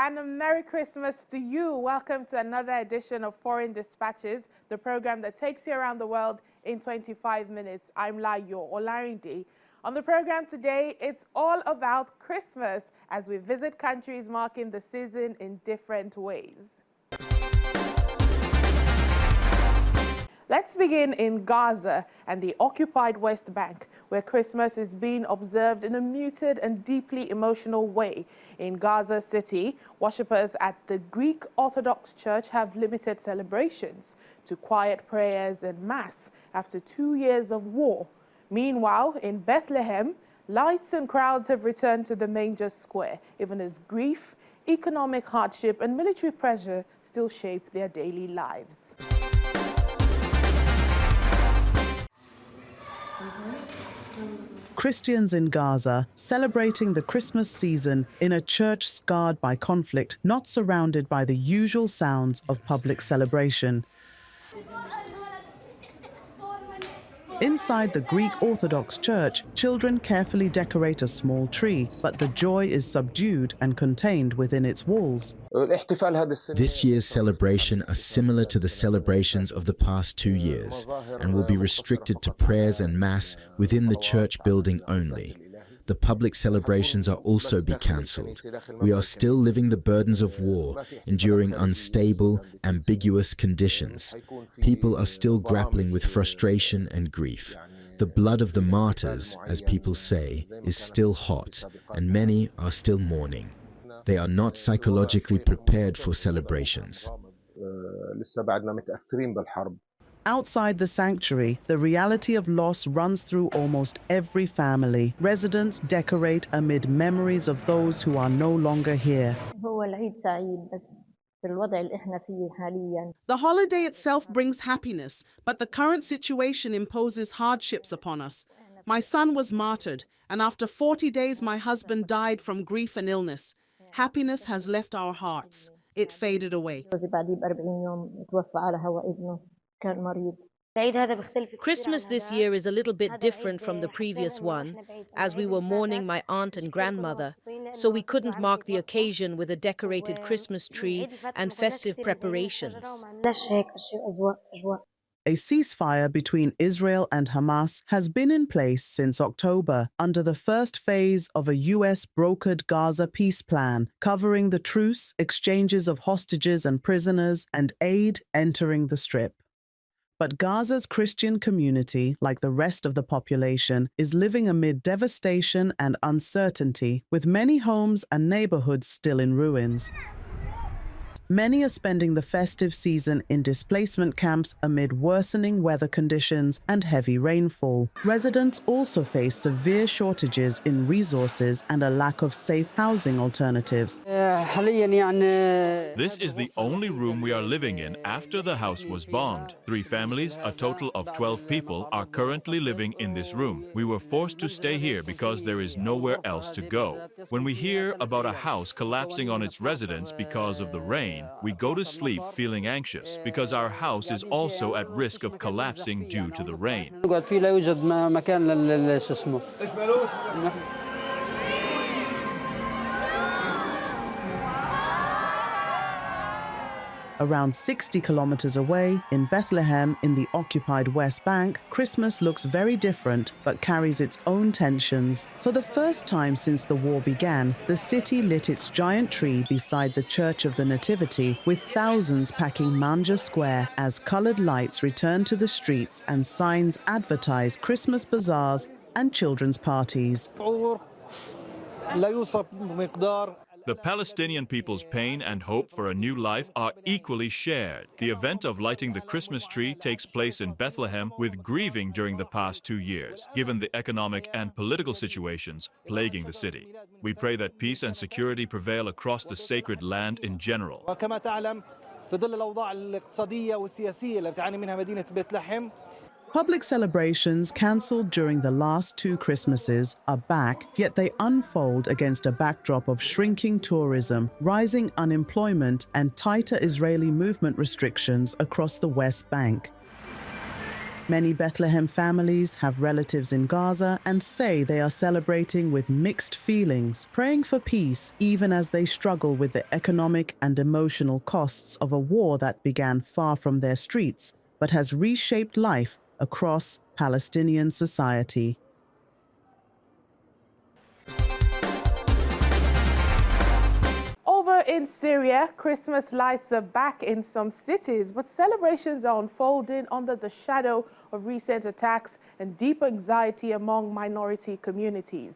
and a Merry Christmas to you. Welcome to another edition of Foreign Dispatches, the program that takes you around the world in 25 minutes. I'm Layo Olarinde. On the program today, it's all about Christmas as we visit countries marking the season in different ways. Let's begin in Gaza and the occupied West Bank, where Christmas is being observed in a muted and deeply emotional way. In Gaza City, worshippers at the Greek Orthodox Church have limited celebrations to quiet prayers and mass after 2 years of war. Meanwhile, in Bethlehem, lights and crowds have returned to the manger square, even as grief, economic hardship and military pressure still shape their daily lives. Christians in Gaza celebrating the Christmas season in a church scarred by conflict, not surrounded by the usual sounds of public celebration. Inside the Greek Orthodox Church, children carefully decorate a small tree, but the joy is subdued and contained within its walls. This year's celebration are similar to the celebrations of the past 2 years and will be restricted to prayers and mass within the church building only. The public celebrations are also be cancelled. We are still living the burdens of war, enduring unstable, ambiguous conditions. People are still grappling with frustration and grief. The blood of the martyrs, as people say, is still hot, and many are still mourning. They are not psychologically prepared for celebrations. Outside the sanctuary, the reality of loss runs through almost every family. Residents decorate amid memories of those who are no longer here. The holiday itself brings happiness, but the current situation imposes hardships upon us. My son was martyred, and after 40 days my husband died from grief and illness. Happiness has left our hearts. It faded away. Christmas this year is a little bit different from the previous one, as we were mourning my aunt and grandmother, so we couldn't mark the occasion with a decorated Christmas tree and festive preparations. A ceasefire between Israel and Hamas has been in place since October under the first phase of a US-brokered Gaza peace plan, covering the truce, exchanges of hostages and prisoners, and aid entering the Strip. But Gaza's Christian community, like the rest of the population, is living amid devastation and uncertainty, with many homes and neighborhoods still in ruins. Many are spending the festive season in displacement camps amid worsening weather conditions and heavy rainfall. Residents also face severe shortages in resources and a lack of safe housing alternatives. This is the only room we are living in after the house was bombed. 3 families, a total of 12 people, are currently living in this room. We were forced to stay here because there is nowhere else to go. When we hear about a house collapsing on its residents because of the rain, we go to sleep feeling anxious because our house is also at risk of collapsing due to the rain. Around 60 kilometers away, in Bethlehem, in the occupied West Bank, Christmas looks very different but carries its own tensions. For the first time since the war began, the city lit its giant tree beside the Church of the Nativity, with thousands packing Manger Square as colored lights return to the streets and signs advertise Christmas bazaars and children's parties. The Palestinian people's pain and hope for a new life are equally shared. The event of lighting the Christmas tree takes place in Bethlehem with grieving during the past 2 years, given the economic and political situations plaguing the city. We pray that peace and security prevail across the sacred land in general. Public celebrations cancelled during the last 2 Christmases are back, yet they unfold against a backdrop of shrinking tourism, rising unemployment, and tighter Israeli movement restrictions across the West Bank. Many Bethlehem families have relatives in Gaza and say they are celebrating with mixed feelings, praying for peace even as they struggle with the economic and emotional costs of a war that began far from their streets, but has reshaped life across Palestinian society. Over in Syria, Christmas lights are back in some cities, but celebrations are unfolding under the shadow of recent attacks and deep anxiety among minority communities.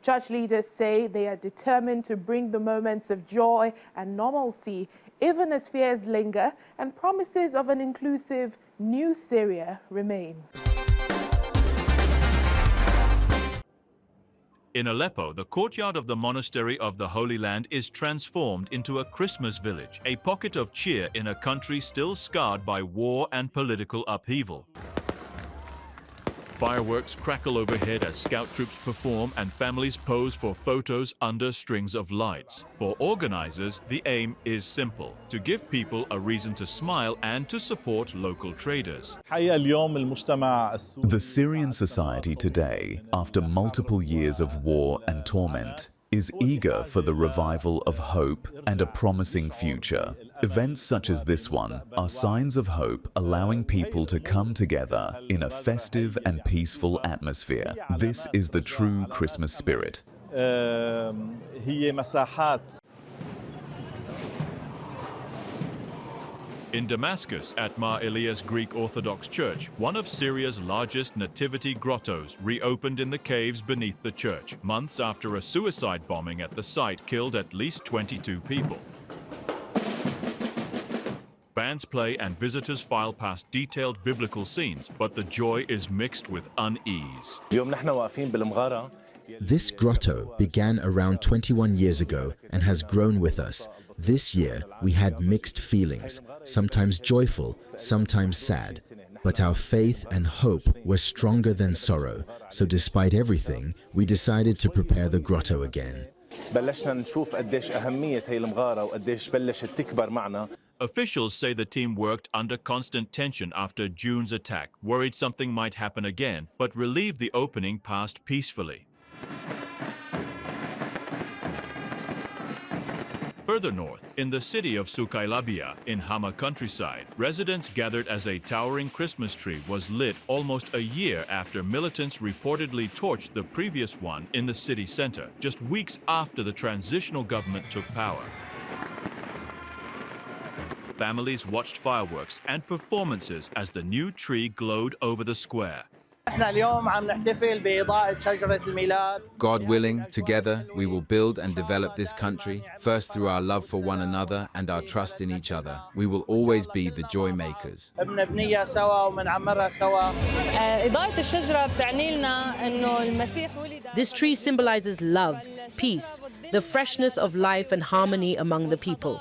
Church leaders say they are determined to bring the moments of joy and normalcy, even as fears linger and promises of an inclusive new Syria remain. In Aleppo, the courtyard of the Monastery of the Holy Land is transformed into a Christmas village, a pocket of cheer in a country still scarred by war and political upheaval. Fireworks crackle overhead as scout troops perform and families pose for photos under strings of lights. For organizers, the aim is simple: to give people a reason to smile and to support local traders. The Syrian society today, after multiple years of war and torment, is eager for the revival of hope and a promising future. Events such as this one are signs of hope, allowing people to come together in a festive and peaceful atmosphere. This is the true Christmas spirit. In Damascus, at Mar Elias Greek Orthodox Church, one of Syria's largest nativity grottos reopened in the caves beneath the church, months after a suicide bombing at the site killed at least 22 people. Bands play and visitors file past detailed biblical scenes, but the joy is mixed with unease. This grotto began around 21 years ago and has grown with us. This year, we had mixed feelings, sometimes joyful, sometimes sad. But our faith and hope were stronger than sorrow, so despite everything, we decided to prepare the grotto again. Officials say the team worked under constant tension after June's attack, worried something might happen again, but relieved the opening passed peacefully. Further north, in the city of Sukailabia, in Hama countryside, residents gathered as a towering Christmas tree was lit almost a year after militants reportedly torched the previous one in the city center, just weeks after the transitional government took power. Families watched fireworks and performances as the new tree glowed over the square. God willing, together we will build and develop this country, first through our love for one another and our trust in each other. We will always be the joy makers. This tree symbolizes love, peace, the freshness of life and harmony among the people.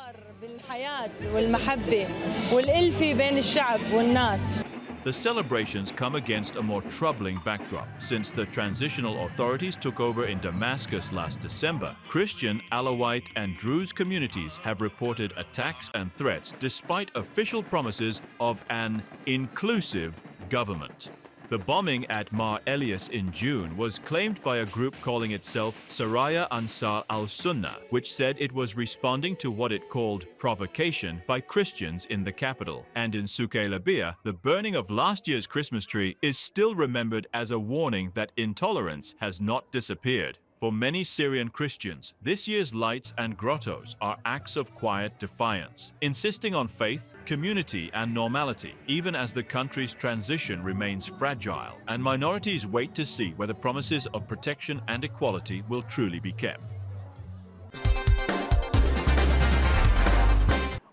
The celebrations come against a more troubling backdrop. Since the transitional authorities took over in Damascus last December, Christian, Alawite, and Druze communities have reported attacks and threats despite official promises of an inclusive government. The bombing at Mar Elias in June was claimed by a group calling itself Saraya Ansar al-Sunnah, which said it was responding to what it called provocation by Christians in the capital. And in Sukailabia, the burning of last year's Christmas tree is still remembered as a warning that intolerance has not disappeared. For many Syrian Christians, this year's lights and grottos are acts of quiet defiance, insisting on faith, community, and normality, even as the country's transition remains fragile, and minorities wait to see whether promises of protection and equality will truly be kept.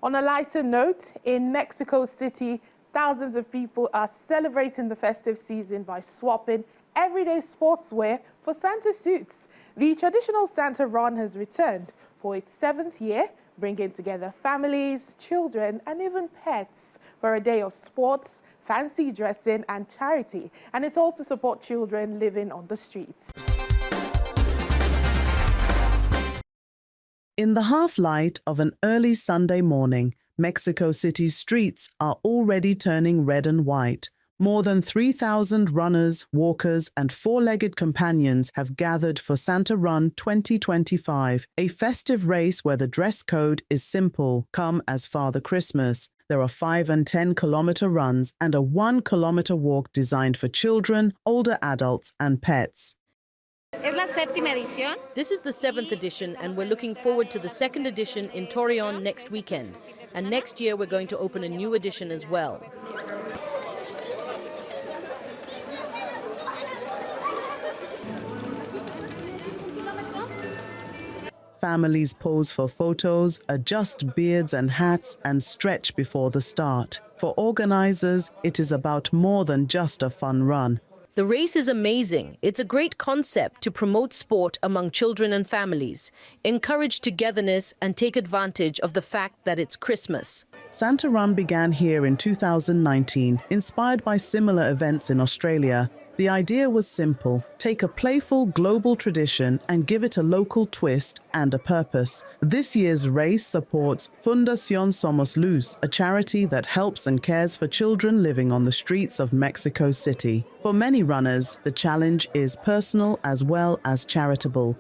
On a lighter note, in Mexico City, thousands of people are celebrating the festive season by swapping everyday sportswear for Santa suits. The traditional Santa run has returned for its 7th year, bringing together families, children, and even pets for a day of sports, fancy dressing, and charity. And it's all to support children living on the streets. In the half-light of an early Sunday morning, Mexico City's streets are already turning red and white. More than 3,000 runners, walkers, and four-legged companions have gathered for Santa Run 2025, a festive race where the dress code is simple, come as Father Christmas. There are 5 and 10 kilometer runs and a 1 kilometer walk designed for children, older adults, and pets. This is the 7th edition, and we're looking forward to the 2nd edition in Torreon next weekend. And next year we're going to open a new edition as well. Families pose for photos, adjust beards and hats, and stretch before the start. For organizers, it is about more than just a fun run. The race is amazing. It's a great concept to promote sport among children and families, encourage togetherness, and take advantage of the fact that it's Christmas. Santa Run began here in 2019, inspired by similar events in Australia. The idea was simple: take a playful global tradition and give it a local twist and a purpose. This year's race supports Fundación Somos Luz, a charity that helps and cares for children living on the streets of Mexico City. For many runners, the challenge is personal as well as charitable.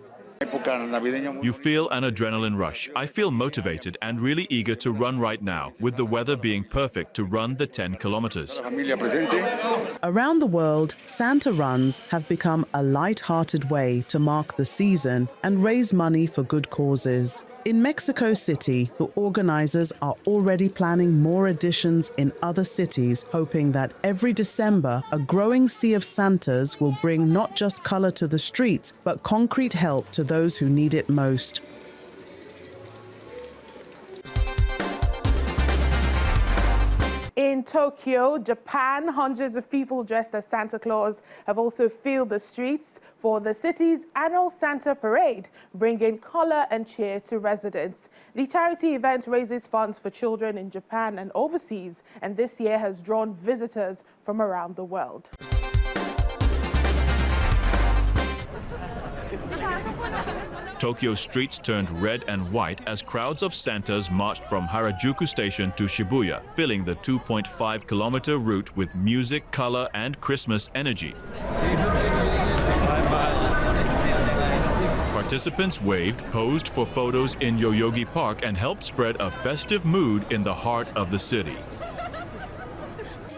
You feel an adrenaline rush. I feel motivated and really eager to run right now, with the weather being perfect to run the 10 kilometers. Around the world, Santa runs have become a light-hearted way to mark the season and raise money for good causes. In Mexico City, the organizers are already planning more editions in other cities, hoping that every December, a growing sea of Santas will bring not just color to the streets, but concrete help to those who need it most. In Tokyo, Japan, hundreds of people dressed as Santa Claus have also filled the streets for the city's annual Santa Parade, bringing color and cheer to residents. The charity event raises funds for children in Japan and overseas, and this year has drawn visitors from around the world. Tokyo streets turned red and white as crowds of Santas marched from Harajuku Station to Shibuya, filling the 2.5-kilometer route with music, color, and Christmas energy. Participants waved, posed for photos in Yoyogi Park, and helped spread a festive mood in the heart of the city.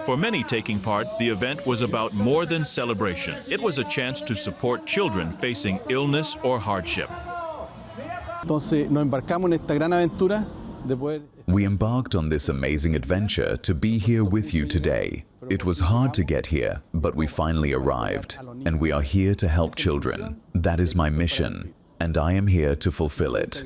For many taking part, the event was about more than celebration. It was a chance to support children facing illness or hardship. We embarked on this amazing adventure to be here with you today. It was hard to get here, but we finally arrived, and we are here to help children. That is my mission, and I am here to fulfill it.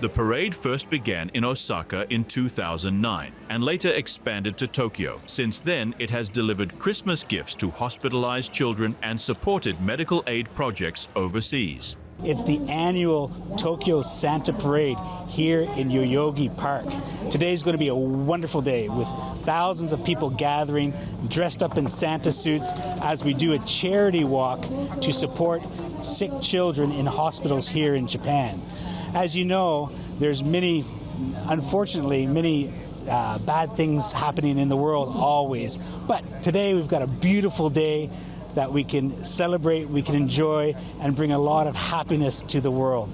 The parade first began in Osaka in 2009 and later expanded to Tokyo. Since then, it has delivered Christmas gifts to hospitalized children and supported medical aid projects overseas. It's the annual Tokyo Santa Parade here in Yoyogi Park. Today is going to be a wonderful day with thousands of people gathering, dressed up in Santa suits, as we do a charity walk to support sick children in hospitals here in Japan. As you know, there's unfortunately, many bad things happening in the world always. But today we've got a beautiful day that we can celebrate, we can enjoy, and bring a lot of happiness to the world.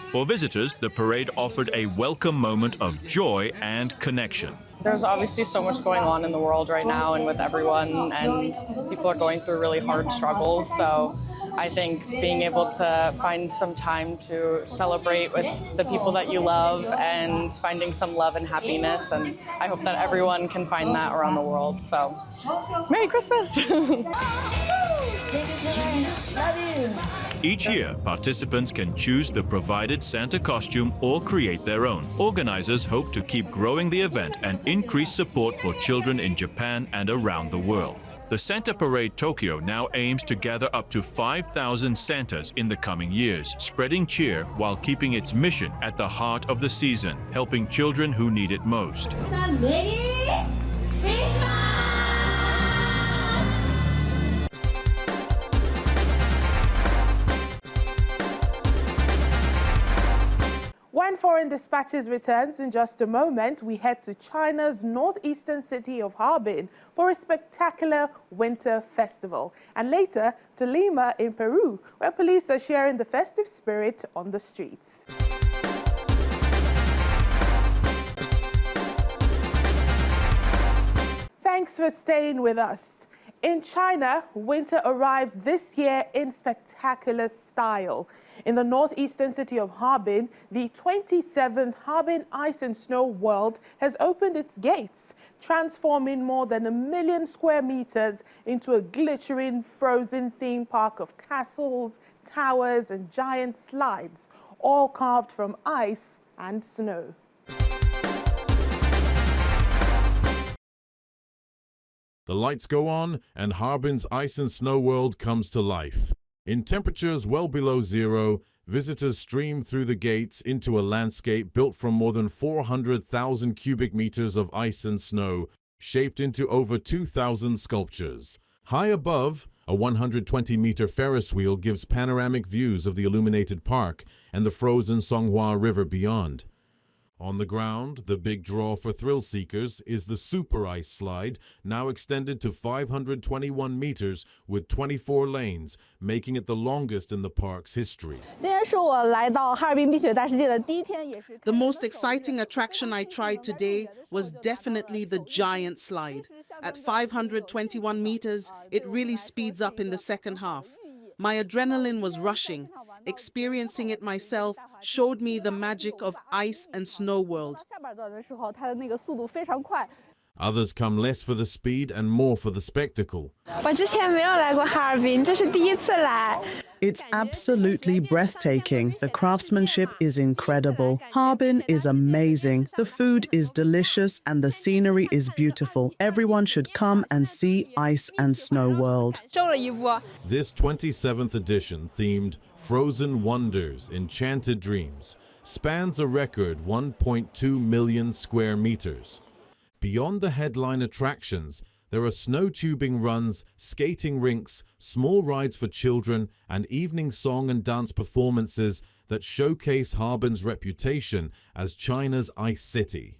For visitors, the parade offered a welcome moment of joy and connection. There's obviously so much going on in the world right now and with everyone, and people are going through really hard struggles. So I think being able to find some time to celebrate with the people that you love and finding some love and happiness, and I hope that everyone can find that around the world. So, Merry Christmas! Each year, participants can choose the provided Santa costume or create their own. Organizers hope to keep growing the event and increase support for children in Japan and around the world. The Santa Parade Tokyo now aims to gather up to 5,000 Santas in the coming years, spreading cheer while keeping its mission at the heart of the season, helping children who need it most. When foreign Dispatches returns in just a moment. We head to China's northeastern city of Harbin for a spectacular winter festival. And later to Lima in Peru, where police are sharing the festive spirit on the streets. Thanks for staying with us. In China, winter arrives this year in spectacular style. In the northeastern city of Harbin, the 27th Harbin Ice and Snow World has opened its gates, transforming more than 1 million square meters into a glittering frozen theme park of castles, towers and giant slides, all carved from ice and snow. The lights go on and Harbin's Ice and Snow World comes to life. In temperatures well below zero, visitors stream through the gates into a landscape built from more than 400,000 cubic meters of ice and snow, shaped into over 2,000 sculptures. High above, a 120-meter Ferris wheel gives panoramic views of the illuminated park and the frozen Songhua River beyond. On the ground, the big draw for thrill seekers is the Super Ice Slide, now extended to 521 meters with 24 lanes, making it the longest in the park's history. The most exciting attraction I tried today was definitely the giant slide. At 521 meters, it really speeds up in the second half. My adrenaline was rushing. Experiencing it myself showed me the magic of Ice and Snow World. Others come less for the speed and more for the spectacle. It's absolutely breathtaking. The craftsmanship is incredible. Harbin is amazing. The food is delicious and the scenery is beautiful. Everyone should come and see Ice and Snow World. This 27th edition, themed Frozen Wonders, Enchanted Dreams, spans a record 1.2 million square meters. Beyond the headline attractions, there are snow tubing runs, skating rinks, small rides for children, and evening song and dance performances that showcase Harbin's reputation as China's ice city.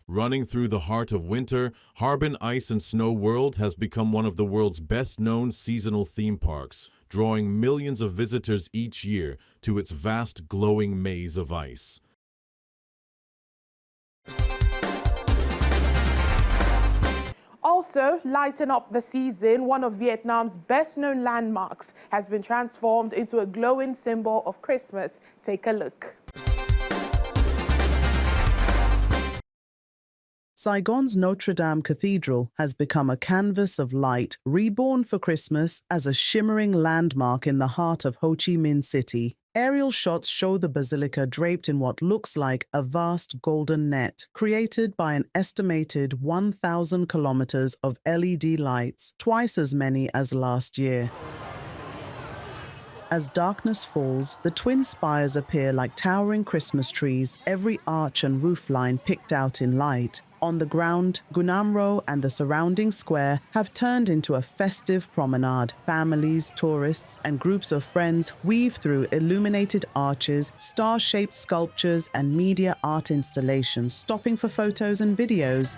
Running through the heart of winter, Harbin Ice and Snow World has become one of the world's best-known seasonal theme parks, drawing millions of visitors each year to its vast glowing maze of ice. Also, lighten up the season, one of Vietnam's best-known landmarks has been transformed into a glowing symbol of Christmas. Take a look. Saigon's Notre Dame Cathedral has become a canvas of light, reborn for Christmas as a shimmering landmark in the heart of Ho Chi Minh City. Aerial shots show the basilica draped in what looks like a vast golden net, created by an estimated 1,000 kilometers of LED lights, twice as many as last year. As darkness falls, the twin spires appear like towering Christmas trees, every arch and roofline picked out in light. On the ground, Gunamro and the surrounding square have turned into a festive promenade. Families, tourists, and groups of friends weave through illuminated arches, star-shaped sculptures, and media art installations, stopping for photos and videos.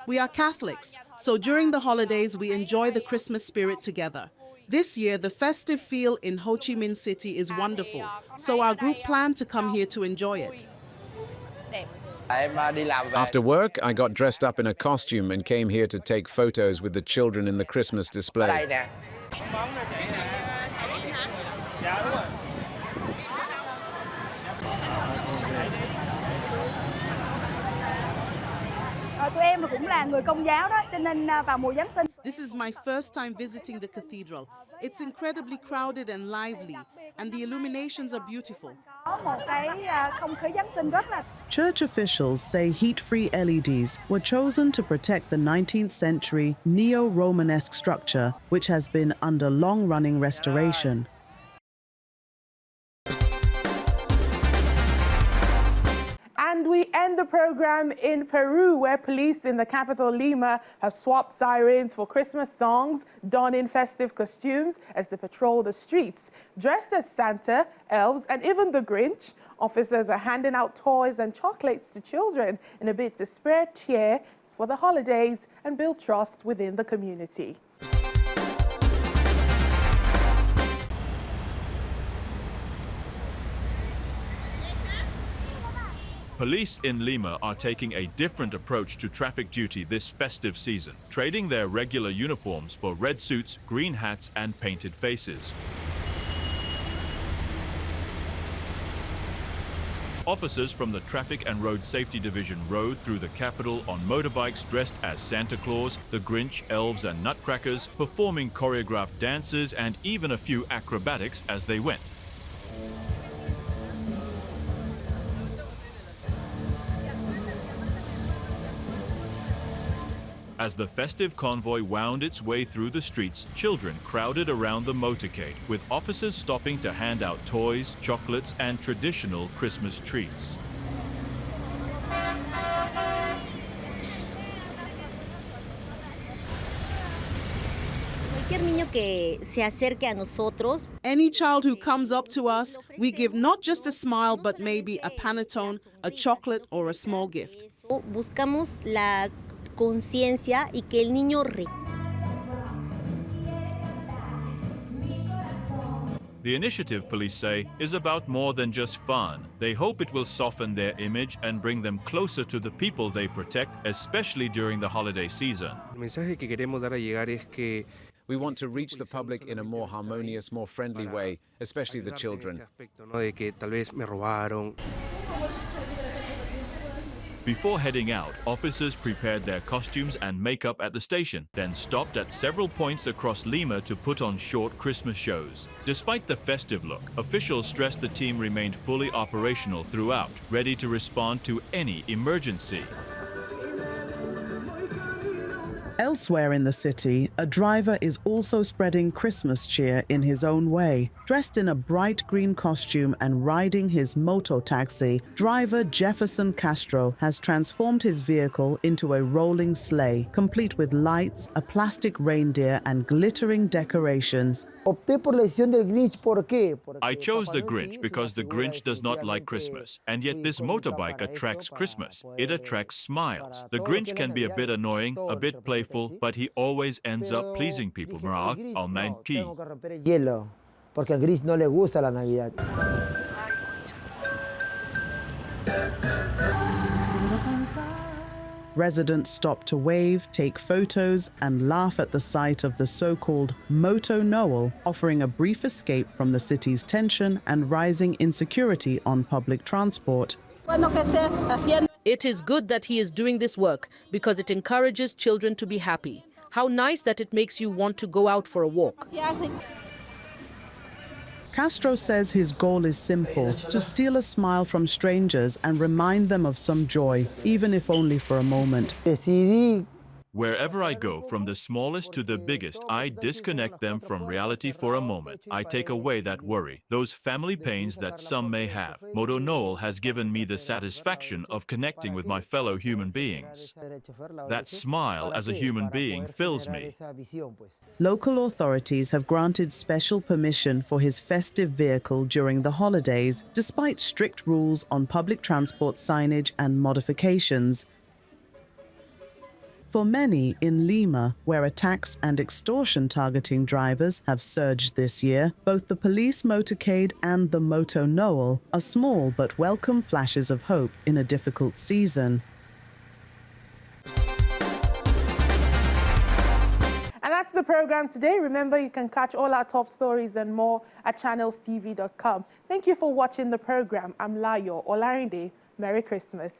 We are Catholics, so during the holidays we enjoy the Christmas spirit together. This year, the festive feel in Ho Chi Minh City is wonderful, so our group planned to come here to enjoy it. After work, I got dressed up in a costume and came here to take photos with the children in the Christmas display. This is my first time visiting the cathedral. It's incredibly crowded and lively, and the illuminations are beautiful. Church officials say heat-free LEDs were chosen to protect the 19th century neo-Romanesque structure, which has been under long-running restoration. And we end the program in Peru, where police in the capital Lima have swapped sirens for Christmas songs, donning festive costumes as they patrol the streets. Dressed as Santa, elves, and even the Grinch, officers are handing out toys and chocolates to children in a bid to spread cheer for the holidays and build trust within the community. Police in Lima are taking a different approach to traffic duty this festive season, trading their regular uniforms for red suits, green hats, and painted faces. Officers from the Traffic and Road Safety Division rode through the capital on motorbikes dressed as Santa Claus, the Grinch, elves, and nutcrackers, performing choreographed dances and even a few acrobatics as they went. As the festive convoy wound its way through the streets, children crowded around the motorcade, with officers stopping to hand out toys, chocolates, and traditional Christmas treats. Any child who comes up to us, we give not just a smile, but maybe a panettone, a chocolate, or a small gift. Buscamos la conciencia y que el niño The initiative, police say, is about more than just fun. They hope it will soften their image and bring them closer to the people they protect, especially during the holiday season. We want to reach the public in a more harmonious, more friendly way, especially the children. Before heading out, officers prepared their costumes and makeup at the station, then stopped at several points across Lima to put on short Christmas shows. Despite the festive look, officials stressed the team remained fully operational throughout, ready to respond to any emergency. Elsewhere in the city, a driver is also spreading Christmas cheer in his own way. Dressed in a bright green costume and riding his moto taxi, driver Jefferson Castro has transformed his vehicle into a rolling sleigh, complete with lights, a plastic reindeer, and glittering decorations. I chose the Grinch because the Grinch does not like Christmas, and yet this motorbike attracts Christmas. It attracts smiles. The Grinch can be a bit annoying, a bit playful, but he always ends up pleasing people. Residents stop to wave, take photos, and laugh at the sight of the so-called Moto Noel, offering a brief escape from the city's tension and rising insecurity on public transport. It is good that he is doing this work because it encourages children to be happy. How nice that it makes you want to go out for a walk. Castro says his goal is simple: to steal a smile from strangers and remind them of some joy, even if only for a moment. Wherever I go, from the smallest to the biggest, I disconnect them from reality for a moment. I take away that worry, those family pains that some may have. Moto Noel has given me the satisfaction of connecting with my fellow human beings. That smile as a human being fills me. Local authorities have granted special permission for his festive vehicle during the holidays, despite strict rules on public transport signage and modifications. For many in Lima, where attacks and extortion targeting drivers have surged this year, both the police motorcade and the Moto Noel are small but welcome flashes of hope in a difficult season. And that's the program today. Remember, you can catch all our top stories and more at channelstv.com. Thank you for watching the program. I'm Layo Olarinde. Merry Christmas.